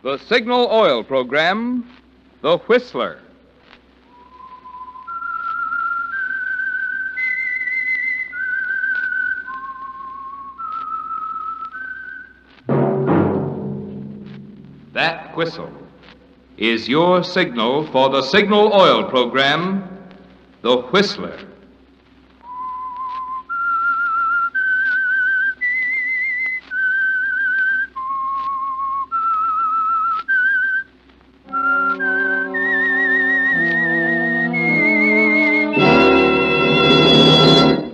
The Signal Oil Program, The Whistler. That whistle is your signal for the Signal Oil Program, The Whistler.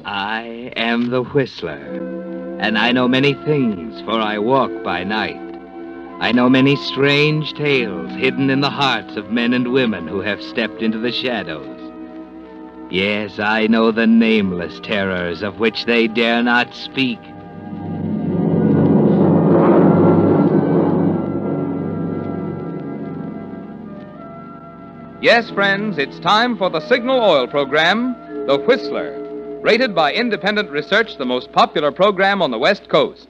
I am the Whistler, and I know many things, for I walk by night. I know many strange tales hidden in the hearts of men and women who have stepped into the shadows. Yes, I know the nameless terrors of which they dare not speak. Yes, friends, it's time for the Signal Oil Program, The Whistler, rated by independent research the most popular program on the West Coast.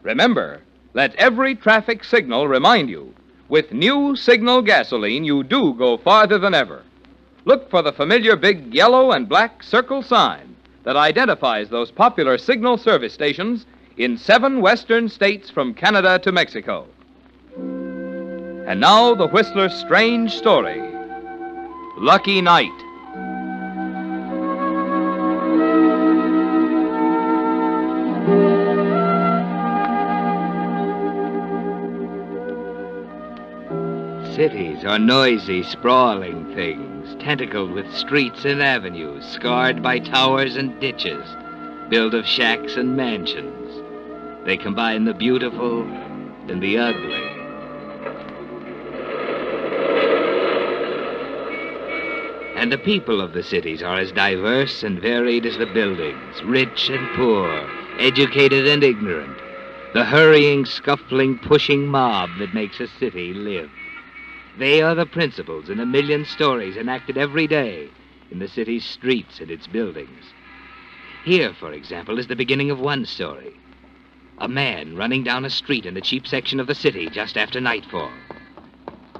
Remember, let every traffic signal remind you, with new Signal gasoline, you do go farther than ever. Look for the familiar big yellow and black circle sign that identifies those popular Signal service stations in 7 western states from Canada to Mexico. And now, the Whistler's strange story, Lucky Night. Cities are noisy, sprawling things, tentacled with streets and avenues, scarred by towers and ditches, built of shacks and mansions. They combine the beautiful and the ugly. And the people of the cities are as diverse and varied as the buildings, rich and poor, educated and ignorant, the hurrying, scuffling, pushing mob that makes a city live. They are the principals in a million stories enacted every day in the city's streets and its buildings. Here, for example, is the beginning of one story. A man running down a street in a cheap section of the city just after nightfall.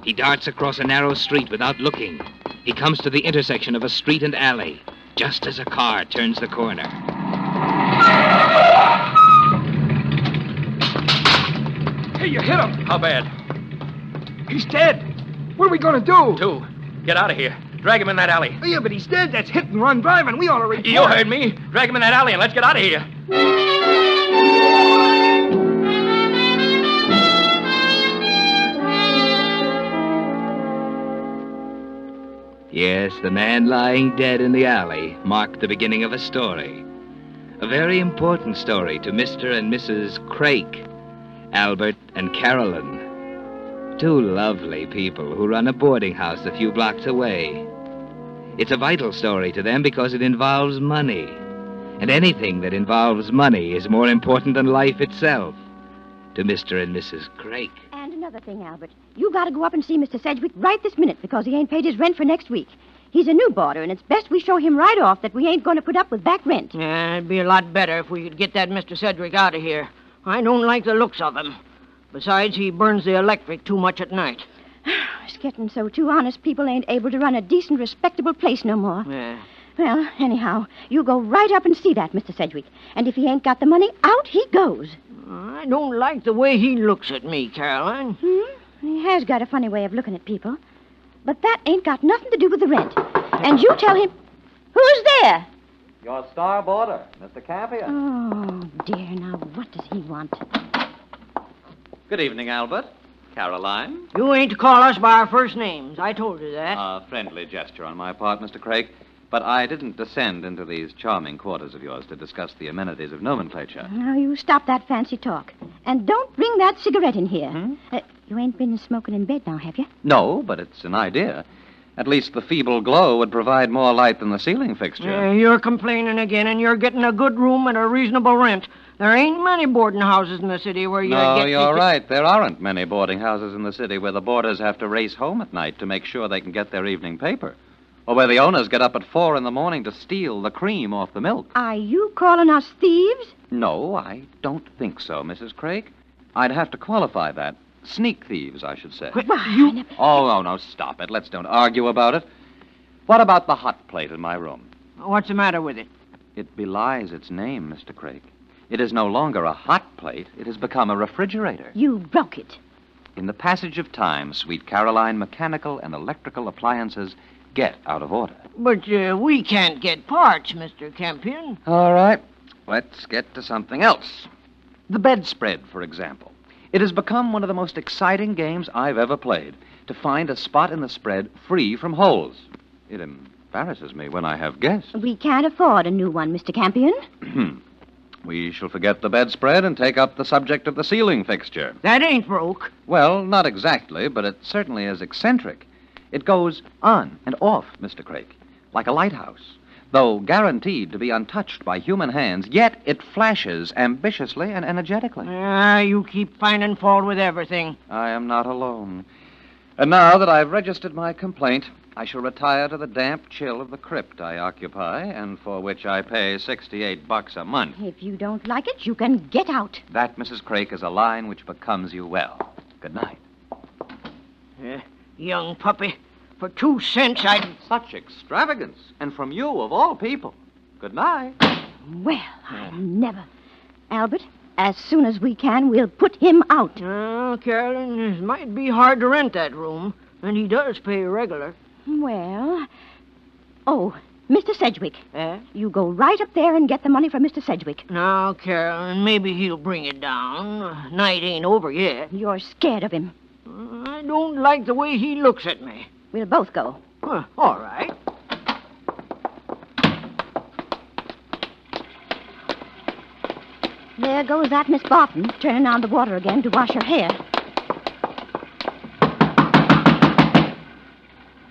He darts across a narrow street without looking. He comes to the intersection of a street and alley, just as a car turns the corner. Hey, you hit him! How bad? He's dead! What are we gonna do? 2. Get out of here. Drag him in that alley. Oh, yeah, but he's dead. That's hit and run driving. We ought to report. You heard me. Drag him in that alley and let's get out of here. Yes, the man lying dead in the alley marked the beginning of a story. A very important story to Mr. and Mrs. Craik, Albert and Carolyn. 2 lovely people who run a boarding house a few blocks away. It's a vital story to them because it involves money. And anything that involves money is more important than life itself to Mr. and Mrs. Craik. And another thing, Albert. You got to go up and see Mr. Sedgwick right this minute because he ain't paid his rent for next week. He's a new boarder, and it's best we show him right off that we ain't going to put up with back rent. Yeah, it'd be a lot better if we could get that Mr. Sedgwick out of here. I don't like the looks of him. Besides, he burns the electric too much at night. It's getting so too honest people ain't able to run a decent, respectable place no more. Yeah. Well, anyhow, you go right up and see that, Mr. Sedgwick. And if he ain't got the money, out he goes. I don't like the way he looks at me, Caroline. He has got a funny way of looking at people. But that ain't got nothing to do with the rent. And you tell him... Who's there? Your star boarder, Mr. Campion. Oh, dear. Now, what does he want? Good evening, Albert. Caroline. You ain't to call us by our first names. I told you that. A friendly gesture on my part, Mr. Craik. But I didn't descend into these charming quarters of yours to discuss the amenities of nomenclature. Now, you stop that fancy talk. And don't bring that cigarette in here. You ain't been smoking in bed now, have you? No, but it's an idea. At least the feeble glow would provide more light than the ceiling fixture. Yeah, you're complaining again, and you're getting a good room at a reasonable rent. There ain't many boarding houses in the city where you No, get... you're right. There aren't many boarding houses in the city where the boarders have to race home at night to make sure they can get their evening paper. Or where the owners get up at 4 in the morning to steal the cream off the milk. Are you calling us thieves? No, I don't think so, Mrs. Craik. I'd have to qualify that. Sneak thieves, I should say. Why, I never... Oh, no, stop it. Let's don't argue about it. What about the hot plate in my room? What's the matter with it? It belies its name, Mr. Craig. It is no longer a hot plate. It has become a refrigerator. You broke it. In the passage of time, sweet Caroline, mechanical and electrical appliances get out of order. But we can't get parts, Mr. Campion. All right. Let's get to something else. The bedspread, for example. It has become one of the most exciting games I've ever played, to find a spot in the spread free from holes. It embarrasses me when I have guests. We can't afford a new one, Mr. Campion. We shall forget the bedspread and take up the subject of the ceiling fixture. That ain't broke. Well, not exactly, but it certainly is eccentric. It goes on and off, Mr. Craig, like a lighthouse. Though guaranteed to be untouched by human hands, yet it flashes ambitiously and energetically. You keep finding fault with everything. I am not alone. And now that I've registered my complaint, I shall retire to the damp chill of the crypt I occupy, and for which I pay $68 a month. If you don't like it, you can get out. That, Mrs. Craik, is a line which becomes you well. Good night. Young puppy. For 2 cents, I'd... Such extravagance. And from you, of all people. Good night. Well, I never. Albert, as soon as we can, we'll put him out. Oh, Carolyn, it might be hard to rent that room, and he does pay regular. Well... Oh, Mr. Sedgwick. Eh? You go right up there and get the money from Mr. Sedgwick. Now, Carolyn, maybe he'll bring it down. Night ain't over yet. You're scared of him. I don't like the way he looks at me. We'll both go. All right. There goes that Miss Barton, turning on the water again to wash her hair.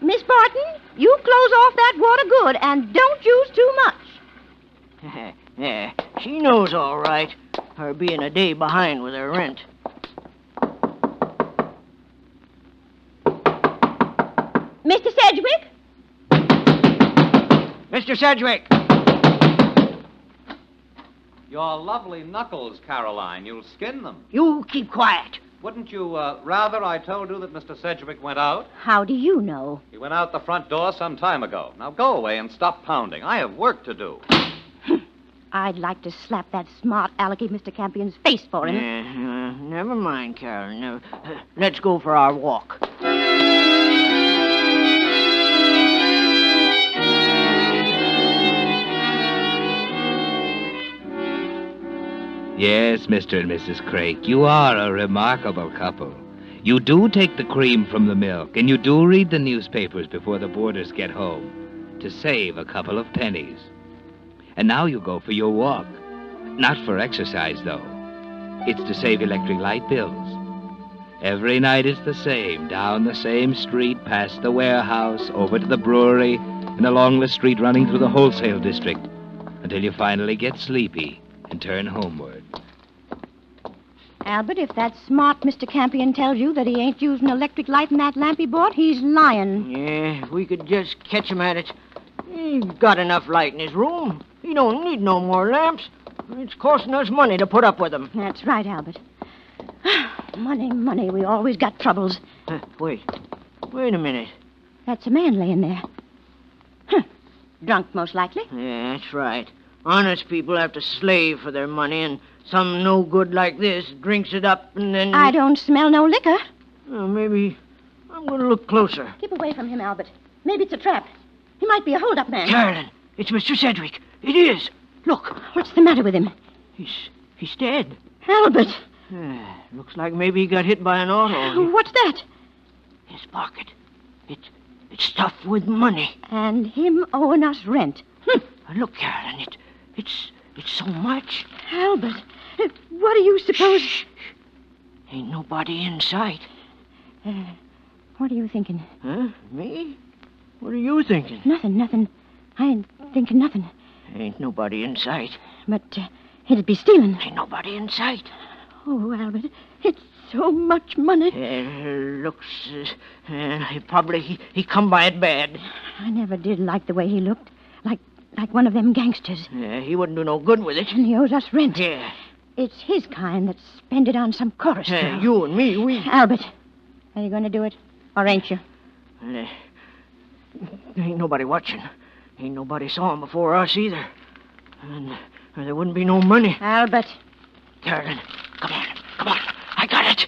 Miss Barton, you close off that water good, and don't use too much. Yeah, she knows all right. Her being a day behind with her rent. Mr. Sedgwick? Mr. Sedgwick! Your lovely knuckles, Caroline. You'll skin them. You keep quiet. Wouldn't you rather I told you that Mr. Sedgwick went out? How do you know? He went out the front door some time ago. Now go away and stop pounding. I have work to do. I'd like to slap that smart alecky Mr. Campion's face for him. Never mind, Carolyn. Let's go for our walk. Yes, Mr. and Mrs. Craik, you are a remarkable couple. You do take the cream from the milk, and you do read the newspapers before the boarders get home to save a couple of pennies. And now you go for your walk. Not for exercise, though. It's to save electric light bills. Every night it's the same, down the same street, past the warehouse, over to the brewery, and along the street running through the wholesale district, until you finally get sleepy and turn homeward. Albert, if that smart Mr. Campion tells you that he ain't using electric light in that lamp he bought, he's lying. Yeah, if we could just catch him at it. He's got enough light in his room. He don't need no more lamps. It's costing us money to put up with them. That's right, Albert. Money, we always got troubles. Wait a minute. That's a man laying there. Drunk, most likely. Yeah, that's right. Honest people have to slave for their money, and some no good like this drinks it up and then... I don't smell no liquor. Maybe I'm going to look closer. Keep away from him, Albert. Maybe it's a trap. He might be a hold-up man. Carolyn, it's Mr. Sedgwick. It is. Look. What's the matter with him? He's dead. Albert. Looks like maybe he got hit by an auto. What's that? His pocket. It's stuffed with money. And him owing us rent. Look, Carolyn, it's so much. Albert, what do you suppose... Shh. Ain't nobody in sight. What are you thinking? Huh? Me? What are you thinking? Nothing. I ain't thinking nothing. Ain't nobody in sight. But it'd be stealing. Ain't nobody in sight. Oh, Albert, it's so much money. Looks... probably he come by it bad. I never did like the way he looked. Like one of them gangsters. Yeah, he wouldn't do no good with it. And he owes us rent. Yeah. It's his kind that spend it on some chorus girl. You and me, we... Albert, are you going to do it? Or ain't you? Ain't nobody watching. Ain't nobody saw him before us either. And there wouldn't be no money. Albert. Carolyn, come on. I got it.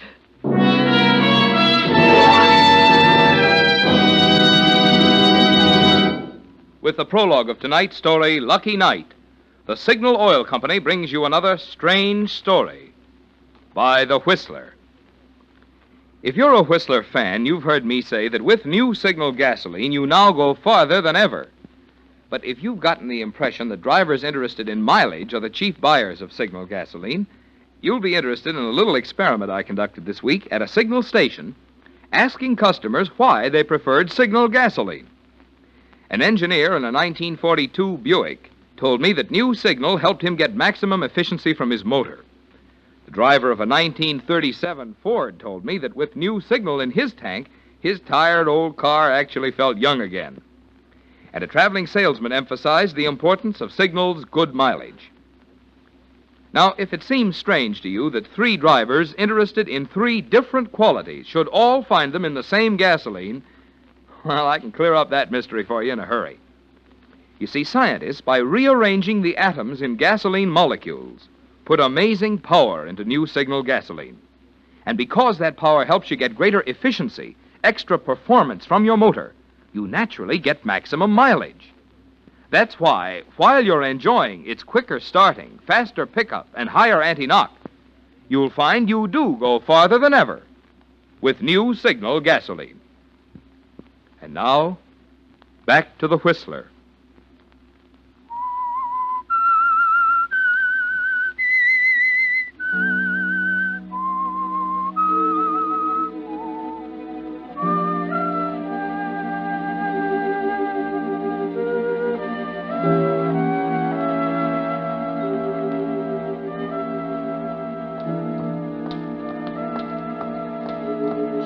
With the prologue of tonight's story, Lucky Night, the Signal Oil Company brings you another strange story by The Whistler. If you're a Whistler fan, you've heard me say that with new Signal gasoline, you now go farther than ever. But if you've gotten the impression that drivers interested in mileage are the chief buyers of Signal gasoline, you'll be interested in a little experiment I conducted this week at a Signal station, asking customers why they preferred Signal gasoline. An engineer in a 1942 Buick told me that new Signal helped him get maximum efficiency from his motor. The driver of a 1937 Ford told me that with new Signal in his tank, his tired old car actually felt young again. And a traveling salesman emphasized the importance of Signal's good mileage. Now, if it seems strange to you that three drivers interested in three different qualities should all find them in the same gasoline, well, I can clear up that mystery for you in a hurry. You see, scientists, by rearranging the atoms in gasoline molecules, put amazing power into new Signal gasoline. And because that power helps you get greater efficiency, extra performance from your motor, you naturally get maximum mileage. That's why, while you're enjoying its quicker starting, faster pickup, and higher anti-knock, you'll find you do go farther than ever with new Signal gasoline. And now, back to the Whistler.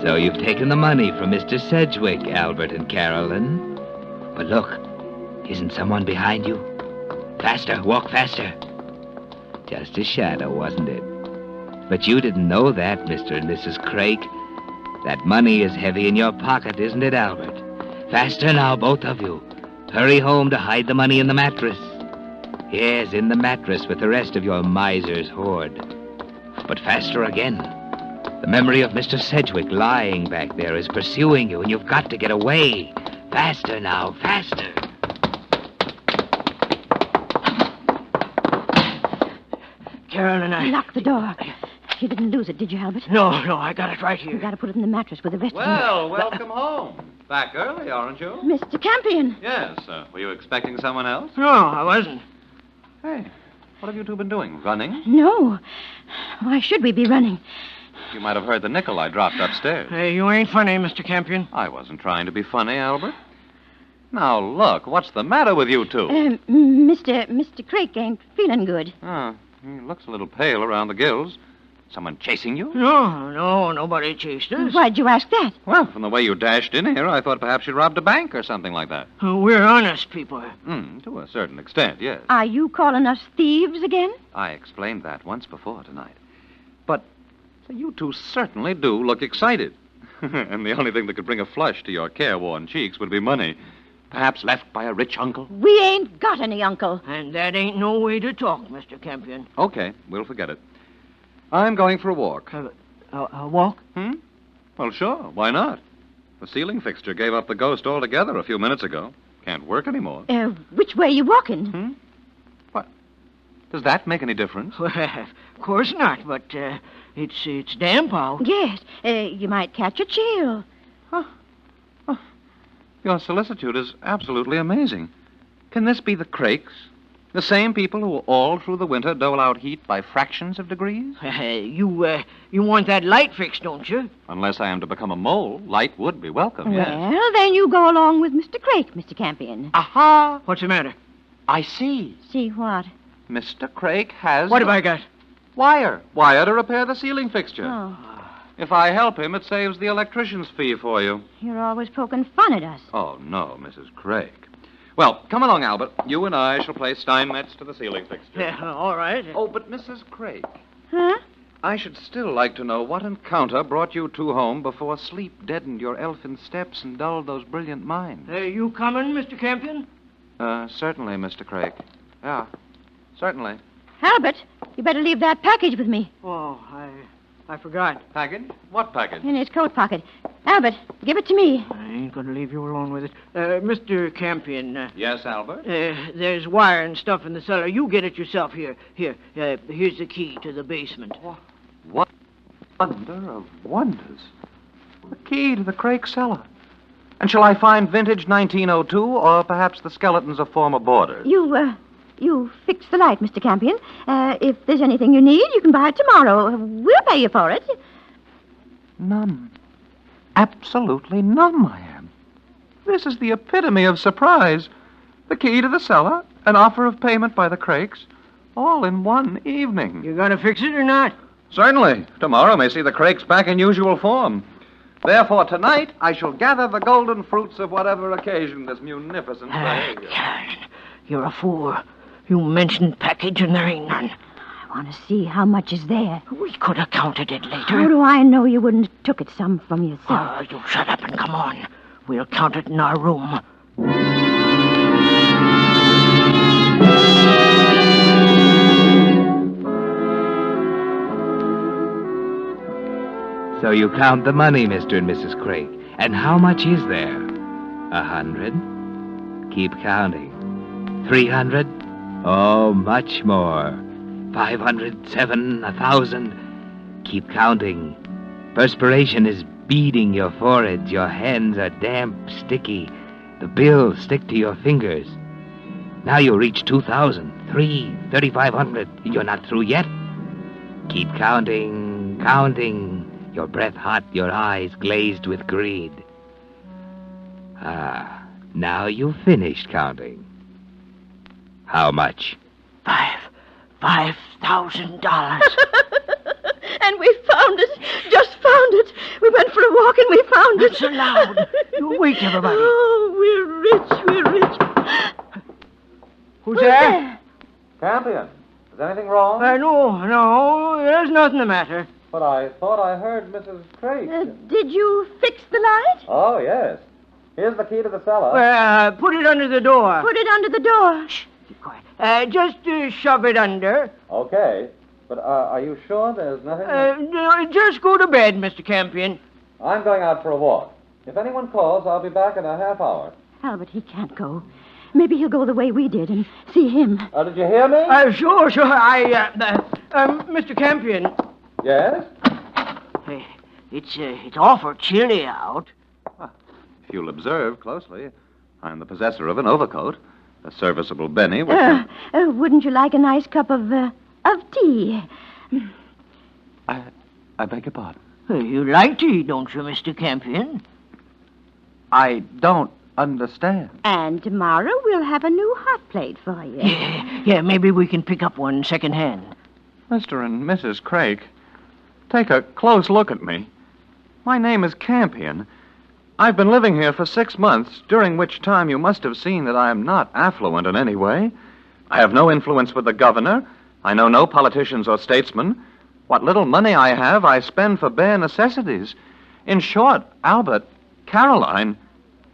So you've taken the money from Mr. Sedgwick, Albert and Carolyn. But look, isn't someone behind you? Faster, walk faster. Just a shadow, wasn't it? But you didn't know that, Mr. and Mrs. Craik. That money is heavy in your pocket, isn't it, Albert? Faster now, both of you. Hurry home to hide the money in the mattress. Yes, in the mattress with the rest of your miser's hoard. But faster again. The memory of Mr. Sedgwick lying back there is pursuing you, and you've got to get away. Faster now, faster. Carol and I... Lock the door. You didn't lose it, did you, Albert? No, I got it right You here. got to put it in the mattress with the rest Well, welcome home. Back early, aren't you? of them. Mr. Campion. Yes. Were you expecting someone else? No, I wasn't. Hey, what have you two been doing? Running? No. Why should we be running? You might have heard the nickel I dropped upstairs. Hey, you ain't funny, Mr. Campion. I wasn't trying to be funny, Albert. Now, look, what's the matter with you two? Mr. Craik ain't feeling good. Oh, he looks a little pale around the gills. Someone chasing you? No, nobody chased us. Why'd you ask that? Well, from the way you dashed in here, I thought perhaps you robbed a bank or something like that. We're honest people. To a certain extent, yes. Are you calling us thieves again? I explained that once before tonight. But you two certainly do look excited. And the only thing that could bring a flush to your careworn cheeks would be money. Perhaps left by a rich uncle? We ain't got any uncle. And that ain't no way to talk, Mr. Campion. Okay, we'll forget it. I'm going for a walk. A walk? Well, sure. Why not? The ceiling fixture gave up the ghost altogether a few minutes ago. Can't work anymore. Which way you walking? What? Does that make any difference? Well, of course not, but it's damp out. Yes. You might catch a chill. Your solicitude is absolutely amazing. Can this be the Craiks? The same people who all through the winter dole out heat by fractions of degrees? You want that light fixed, don't you? Unless I am to become a mole, light would be welcome, yes. Well, then you go along with Mr. Craik, Mr. Campion. Aha! What's the matter? I see. See what? Mr. Craik has... What have I got? Wire. Wire to repair the ceiling fixture. Oh, If I help him, it saves the electrician's fee for you. you're always poking fun at us. Oh, no, Mrs. Craik. Well, come along, Albert. You and I shall play Steinmetz to the ceiling fixture. Yeah, all right. Oh, but Mrs. Craik, Huh? I should still like to know what encounter brought you two home before sleep deadened your elfin steps and dulled those brilliant minds. You coming, Mr. Campion? Certainly, Mr. Craig. Yeah, certainly. Albert, you better leave that package with me. Oh, I forgot. Package? What package? In his coat pocket. Albert, give it to me. I ain't going to leave you alone with it. Mr. Campion. Yes, Albert? There's wire and stuff in the cellar. You get it yourself here. Here's the key to the basement. What wonder of wonders. The key to the Craig cellar. And shall I find vintage 1902 or perhaps the skeletons of former boarders? You fix the light, Mr. Campion. If there's anything you need, you can buy it tomorrow. We'll pay you for it. Numb. Absolutely numb I am. This is the epitome of surprise. The key to the cellar, an offer of payment by the Craigs, all in one evening. You going to fix it or not? Certainly. Tomorrow may see the Craigs back in usual form. Therefore, tonight, I shall gather the golden fruits of whatever occasion this munificent behavior. You're a fool. You mentioned package and there ain't none. I want to see how much is there. We could have counted it later. How do I know you wouldn't have took it some from yourself? Oh, you shut up and come on. We'll count it in our room. So you count the money, Mr. and Mrs. Craig. And how much is there? 100? Keep counting. 300? Oh, much more. 500, 700, 1,000. Keep counting. Perspiration is beading your foreheads. Your hands are damp, sticky. The bills stick to your fingers. Now you reach 2,000, 3,500. You're not through yet. Keep counting, counting. Your breath hot, your eyes glazed with greed. Now you've finished counting. How much? $5,000. And we found it. Just found it. We went for a walk and we found it. Not so loud. You wake everybody. Oh, we're rich. Who's there? Campion, is anything wrong? No, there's nothing the matter. But I thought I heard Mrs. Craig. Did you fix the light? Oh, yes. Here's the key to the cellar. Well, put it under the door. Put it under the door. Shh, keep quiet. Just shove it under. Okay. But are you sure there's nothing? No, just go to bed, Mr. Campion. I'm going out for a walk. If anyone calls, I'll be back in a half hour. Albert, he can't go. Maybe he'll go the way we did and see him. Did you hear me? Sure. Mr. Campion. Yes? It's awful chilly out. If you'll observe closely, I'm the possessor of an overcoat, a serviceable Benny, which... Wouldn't you like a nice cup of tea? I beg your pardon. You like tea, don't you, Mr. Campion? I don't understand. And tomorrow we'll have a new hot plate for you. Yeah, maybe we can pick up one second-hand. Mr. and Mrs. Craig, take a close look at me. My name is Campion. I've been living here for 6 months, during which time you must have seen that I am not affluent in any way. I have no influence with the governor. I know no politicians or statesmen. What little money I have, I spend for bare necessities. In short, Albert, Caroline,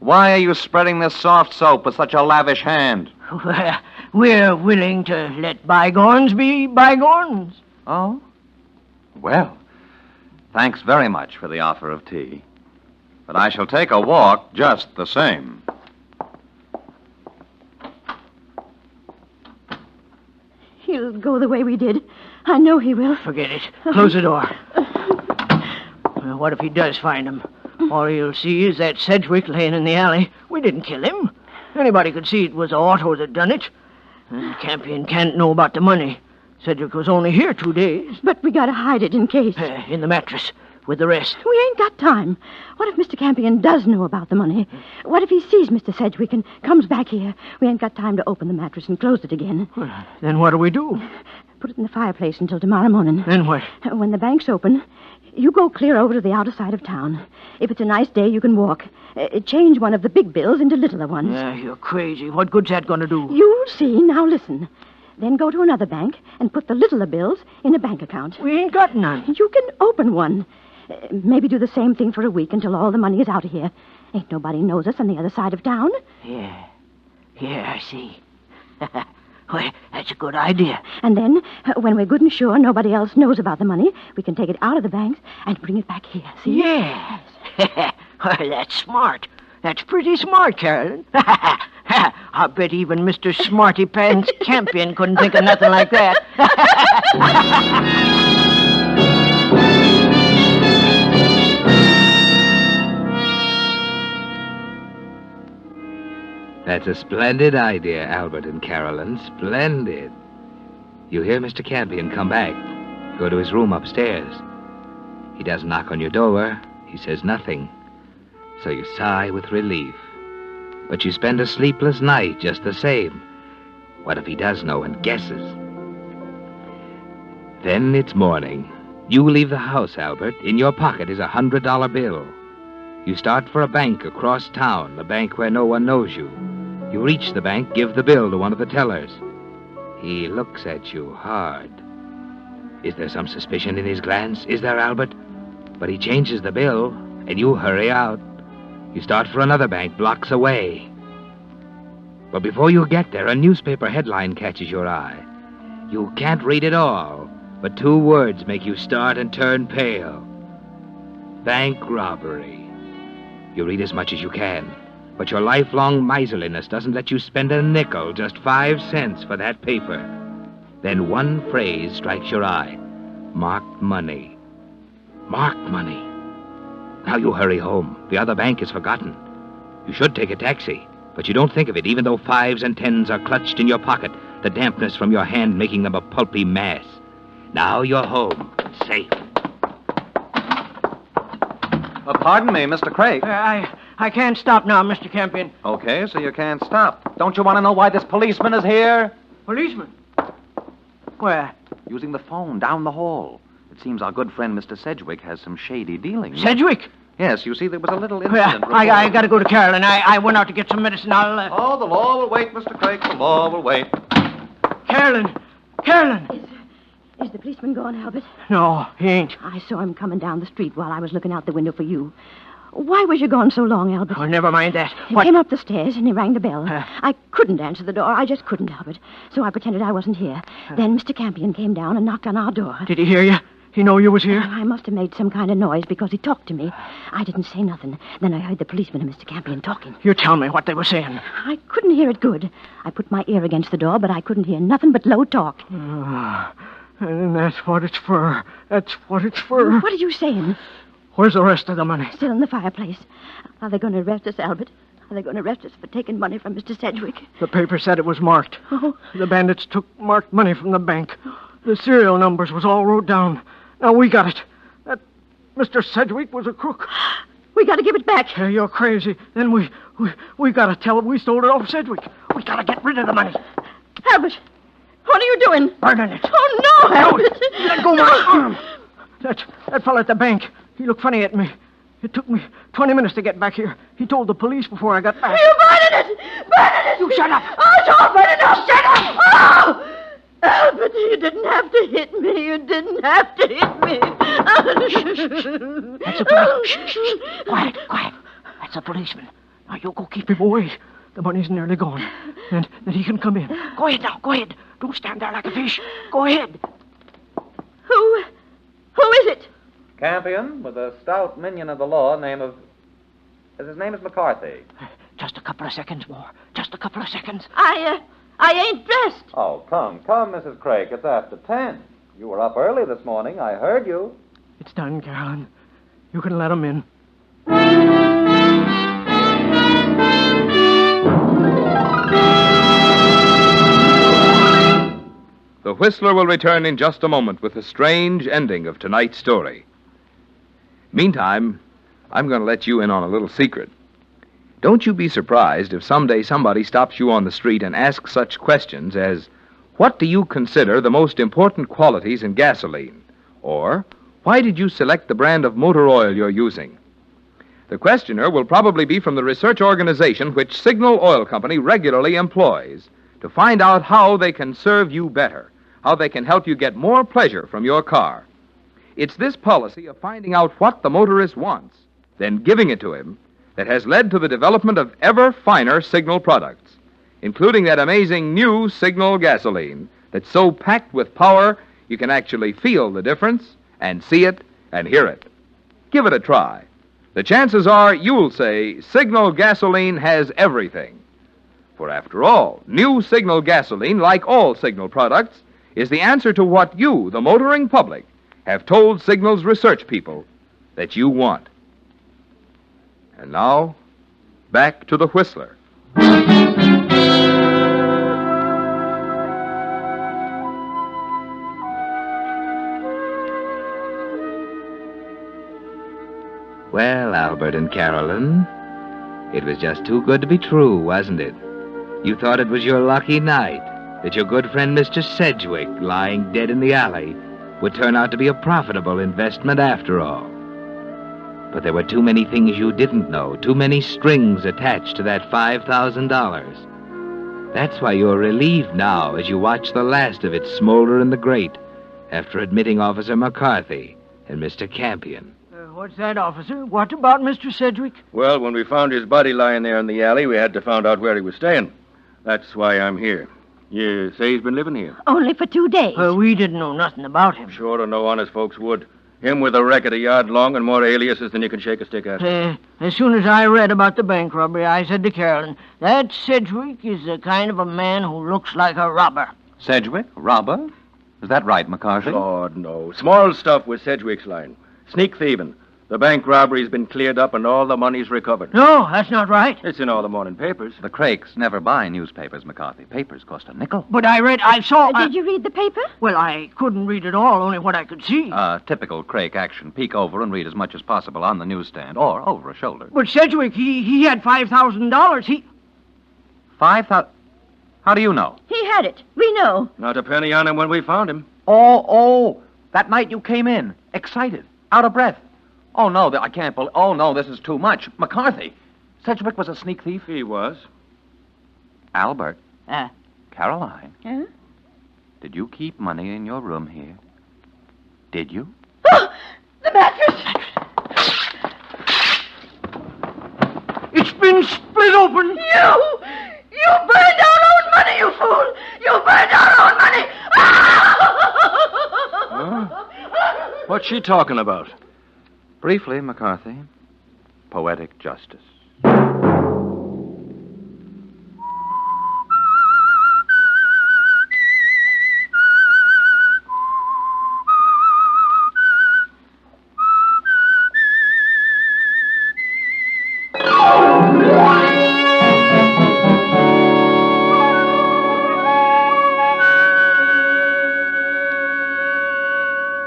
why are you spreading this soft soap with such a lavish hand? We're willing to let bygones be bygones. Oh? Well, thanks very much for the offer of tea. But I shall take a walk just the same. He'll go the way we did. I know he will. Forget it. Close the door. Well, what if he does find him? All he'll see is that Sedgwick laying in the alley. We didn't kill him. Anybody could see it was Otto that done it. And Campion can't know about the money. Sedgwick was only here 2 days. But we gotta hide it in case. In the mattress, with the rest. We ain't got time. What if Mr. Campion does know about the money? What if he sees Mr. Sedgwick and comes back here? We ain't got time to open the mattress and close it again. Well, then what do we do? Put it in the fireplace until tomorrow morning. Then what? When the bank's open, you go clear over to the outer side of town. If it's a nice day, you can walk. Change one of the big bills into littler ones. You're crazy. What good's that going to do? You'll see. Now listen. Then go to another bank and put the littler bills in a bank account. We ain't got none. You can open one. Maybe do the same thing for a week until all the money is out of here. Ain't nobody knows us on the other side of town. Yeah, I see. Well, that's a good idea. And then, when we're good and sure nobody else knows about the money, we can take it out of the banks and bring it back here, see? Yes. Well, that's smart. That's pretty smart, Carolyn. I bet even Mr. Smarty Pants Campion couldn't think of nothing like that. That's a splendid idea, Albert and Carolyn. Splendid. You hear Mr. Campion come back. Go to his room upstairs. He doesn't knock on your door. He says nothing. So you sigh with relief. But you spend a sleepless night just the same. What if he does know and guesses? Then it's morning. You leave the house, Albert. In your pocket is a $100 bill. You start for a bank across town, a bank where no one knows you. You reach the bank, give the bill to one of the tellers. He looks at you hard. Is there some suspicion in his glance? Is there, Albert? But he changes the bill, and you hurry out. You start for another bank blocks away. But before you get there, a newspaper headline catches your eye. You can't read it all, but 2 words make you start and turn pale. Bank robbery. You read as much as you can, but your lifelong miserliness doesn't let you spend a nickel, just 5 cents for that paper. Then one phrase strikes your eye. Marked money. Marked money. Now you hurry home. The other bank is forgotten. You should take a taxi, but you don't think of it, even though 5s and 10s are clutched in your pocket, the dampness from your hand making them a pulpy mass. Now you're home, safe. Pardon me, Mr. Craig. I can't stop now, Mr. Campion. Okay, so you can't stop. Don't you want to know why this policeman is here? Policeman? Where? Using the phone down the hall. It seems our good friend Mr. Sedgwick has some shady dealings. Sedgwick? Yes, you see, there was a little Well, incident. I got to go to Carolyn. I went out to get some medicine. I'll... Oh, the law will wait, Mr. Craig. The law will wait. Carolyn! Is the policeman gone, Albert? No, he ain't. I saw him coming down the street while I was looking out the window for you. Why was you gone so long, Albert? Oh, never mind that. He What? came up the stairs and he rang the bell. I couldn't answer the door. I just couldn't, Albert. So I pretended I wasn't here. Then Mr. Campion came down and knocked on our door. Did he hear you? He know you was here? I must have made some kind of noise because he talked to me. I didn't say nothing. Then I heard the policeman and Mr. Campion talking. You tell me what they were saying. I couldn't hear it good. I put my ear against the door, but I couldn't hear nothing but low talk. And that's what it's for. That's what it's for. What are you saying? Where's the rest of the money? Still in the fireplace. Are they going to arrest us, Albert? Are they going to arrest us for taking money from Mr. Sedgwick? The paper said it was marked. Oh. The bandits took marked money from the bank. The serial numbers was all wrote down. Now we got it. That Mr. Sedgwick was a crook. We got to give it back. You're crazy. Then we got to tell him we stole it off Sedgwick. We got to get rid of the money. Albert, what are you doing? Burning it. Oh, no, Albert. Let go my arm. That fellow at the bank, he looked funny at me. It took me 20 minutes to get back here. He told the police before I got back. You burning it! Burning it! You shut up! Oh, don't burn it up! Shut up! Oh! Albert, you didn't have to hit me. You didn't have to hit me. That's a policeman. Shh, shh. Quiet, quiet. That's a policeman. Now you go keep him away. The money's nearly gone. And then he can come in. Go ahead now, go ahead. Don't stand there like a fish. Go ahead. Who is it? Campion, with a stout minion of the law, his name is McCarthy. Just a couple of seconds more. Just a couple of seconds. I ain't dressed. Oh, come, Mrs. Craig. It's after 10. You were up early this morning. I heard you. It's done, Carolyn. You can let him in. The Whistler will return in just a moment with the strange ending of tonight's story. Meantime, I'm going to let you in on a little secret. Don't you be surprised if someday somebody stops you on the street and asks such questions as, what do you consider the most important qualities in gasoline? Or, why did you select the brand of motor oil you're using? The questioner will probably be from the research organization which Signal Oil Company regularly employs to find out how they can serve you better, how they can help you get more pleasure from your car. It's this policy of finding out what the motorist wants, then giving it to him, that has led to the development of ever finer Signal products, including that amazing new Signal gasoline that's so packed with power you can actually feel the difference and see it and hear it. Give it a try. The chances are you'll say Signal gasoline has everything. For after all, new Signal gasoline, like all Signal products, is the answer to what you, the motoring public, have told Signal's research people that you want. And now, back to the Whistler. Well, Albert and Carolyn, it was just too good to be true, wasn't it? You thought it was your lucky night that your good friend Mr. Sedgwick, lying dead in the alley, would turn out to be a profitable investment after all. But there were too many things you didn't know, too many strings attached to that $5,000. That's why you're relieved now as you watch the last of it smolder in the grate after admitting Officer McCarthy and Mr. Campion. What's that, officer? What about Mr. Sedgwick? Well, when we found his body lying there in the alley, we had to find out where he was staying. That's why I'm here. You say he's been living here? Only for 2 days. We didn't know nothing about him. Sure, no honest folks would. Him with a record a yard long and more aliases than you can shake a stick at. As soon as I read about the bank robbery, I said to Carolyn, that Sedgwick is the kind of a man who looks like a robber. Sedgwick? Robber? Is that right, McCarthy? Lord, no. Small stuff was Sedgwick's line. Sneak thieving. The bank robbery's been cleared up and all the money's recovered. No, that's not right. It's in all the morning papers. The Crakes never buy newspapers, McCarthy. Papers cost a nickel. But I saw... Did you read the paper? Well, I couldn't read it all, only what I could see. Typical Crake action. Peek over and read as much as possible on the newsstand or over a shoulder. But Sedgwick, he had $5,000. He... 5,000? How do you know? He had it. We know. Not a penny on him when we found him. Oh, that night you came in, excited, out of breath. Oh, no, I can't believe... Oh, no, this is too much. McCarthy, Sedgwick was a sneak thief? He was. Albert. Caroline. Huh? Did you keep money in your room here? Did you? Oh, the mattress! It's been split open. You burned our own money, you fool! You burned our own money! Huh? What's she talking about? Briefly, McCarthy, poetic justice.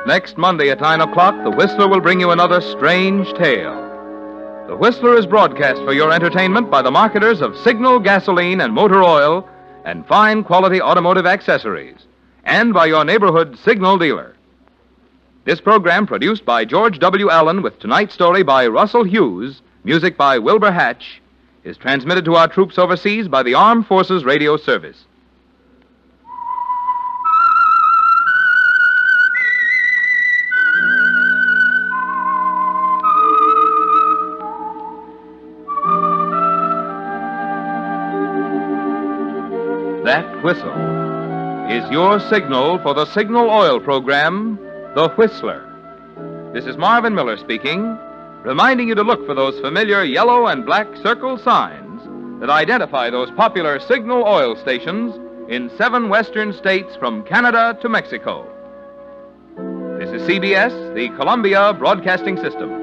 Next Monday at 9 o'clock, The Whistler will bring you another strange tale. The Whistler is broadcast for your entertainment by the marketers of Signal gasoline and motor oil and fine quality automotive accessories, and by your neighborhood Signal dealer. This program, produced by George W. Allen with tonight's story by Russell Hughes, music by Wilbur Hatch, is transmitted to our troops overseas by the Armed Forces Radio Service. That whistle is your signal for the Signal Oil program, The Whistler. This is Marvin Miller speaking, reminding you to look for those familiar yellow and black circle signs that identify those popular Signal Oil stations in 7 western states from Canada to Mexico. This is CBS, the Columbia Broadcasting System.